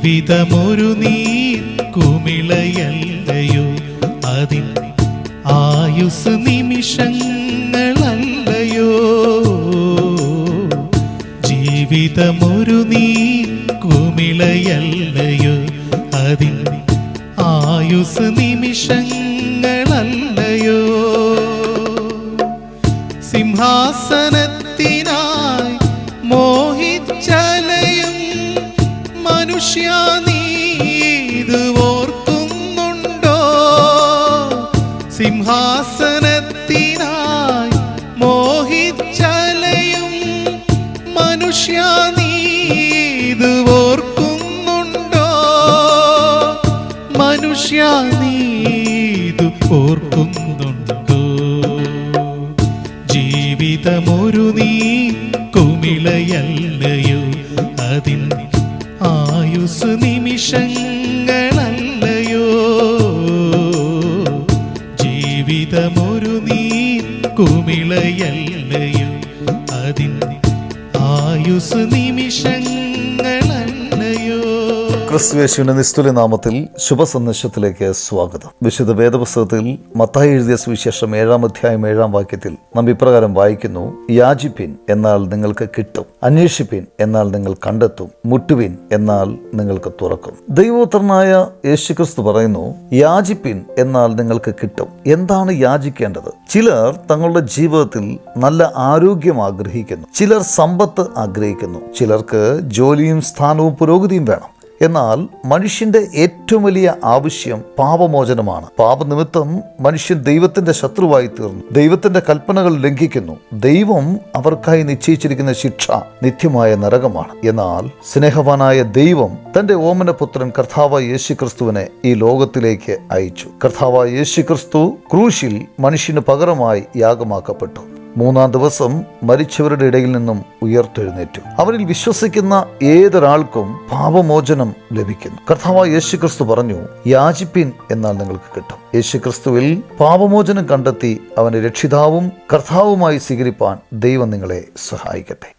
ജീവിതമൊരു നീർ കുമിളയല്ലയോ, അതിൻ ആയുസ് നിമിഷങ്ങളല്ലയോ. ജീവിതമൊരു നീർ കുമിളയല്ലയോ, അതിൻ ആയുസ് നിമിഷങ്ങളല്ലയോ. സിംഹാസനത്തിനായി മോഹിച്ചലയും മനുഷ്യ നീത് ഓർക്കുന്നുണ്ടോ? സിംഹാസനത്തിനായി മോഹിച്ചലയും മനുഷ്യ നീത് ഓർക്കുന്നുണ്ടോ? മനുഷ്യ നീത് ഓർക്കുന്നുണ്ടോ? ജീവിതമൊരു നീ കുമിളയല്ലയോ, അതിൻ ആയുസ് നിമിഷങ്ങളല്ലയോ. ജീവിതമൊരു നീ കുമിളയല്ലയോ, അതിൻ ആയുസ് നിമിഷങ്ങളല്ലയോ. ക്രിസ്തുയേശുവിന്റെ നിസ്തുല്യ നാമത്തിൽ ശുഭസന്ദേശത്തിലേക്ക് സ്വാഗതം. വിശുദ്ധ വേദപുസ്തകത്തിൽ മത്തായി എഴുതിയ സുവിശേഷം 7-ാം അധ്യായം 7-ാം വാക്യത്തിൽ നാം ഇപ്രകാരം വായിക്കുന്നു: യാചിപ്പിൻ എന്നാൽ നിങ്ങൾക്ക് കിട്ടും, അന്വേഷിപ്പിൻ എന്നാൽ നിങ്ങൾ കണ്ടെത്തും, മുട്ടുവിൻ എന്നാൽ നിങ്ങൾക്ക് തുറക്കും. ദൈവോത്തരനായ യേശുക്രിസ്തു പറയുന്നു, യാചിപ്പിൻ എന്നാൽ നിങ്ങൾക്ക് കിട്ടും. എന്താണ് യാചിക്കേണ്ടത്? ചിലർ തങ്ങളുടെ ജീവിതത്തിൽ നല്ല ആരോഗ്യം ആഗ്രഹിക്കുന്നു, ചിലർ സമ്പത്ത് ആഗ്രഹിക്കുന്നു, ചിലർക്ക് ജോലിയും സ്ഥാനവും പുരോഗതിയും വേണം. എന്നാൽ മനുഷ്യന്റെ ഏറ്റവും വലിയ ആവശ്യം പാപമോചനമാണ്. പാപനിമിത്തം മനുഷ്യൻ ദൈവത്തിന്റെ ശത്രുവായി തീർന്നു, ദൈവത്തിന്റെ കൽപ്പനകൾ ലംഘിക്കുന്നു. ദൈവം അവർക്കായി നിശ്ചയിച്ചിരിക്കുന്ന ശിക്ഷ നിത്യമായ നരകമാണ്. എന്നാൽ സ്നേഹവാനായ ദൈവം തന്റെ ഓമനപുത്രൻ കർത്താവായ യേശുക്രിസ്തുവിനെ ഈ ലോകത്തിലേക്ക് അയച്ചു. കർത്താവായ യേശുക്രിസ്തു ക്രൂശിൽ മനുഷ്യന് പകരമായി യാഗമാക്കപ്പെട്ടു. 3-ാം ദിവസം മരിച്ചവരുടെ ഇടയിൽ നിന്നും ഉയർത്തെഴുന്നേറ്റു. അവരിൽ വിശ്വസിക്കുന്ന ഏതൊരാൾക്കും പാപമോചനം ലഭിക്കുന്നു. കർത്താവായ യേശുക്രിസ്തു പറഞ്ഞു, യാചിപ്പിൻ എന്നാൽ നിങ്ങൾക്ക് കിട്ടും. യേശുക്രിസ്തുവിൽ പാപമോചനം കണ്ടെത്തി അവനെ രക്ഷിതാവും കർത്താവുമായി സ്വീകരിപ്പാൻ ദൈവം നിങ്ങളെ സഹായിക്കട്ടെ.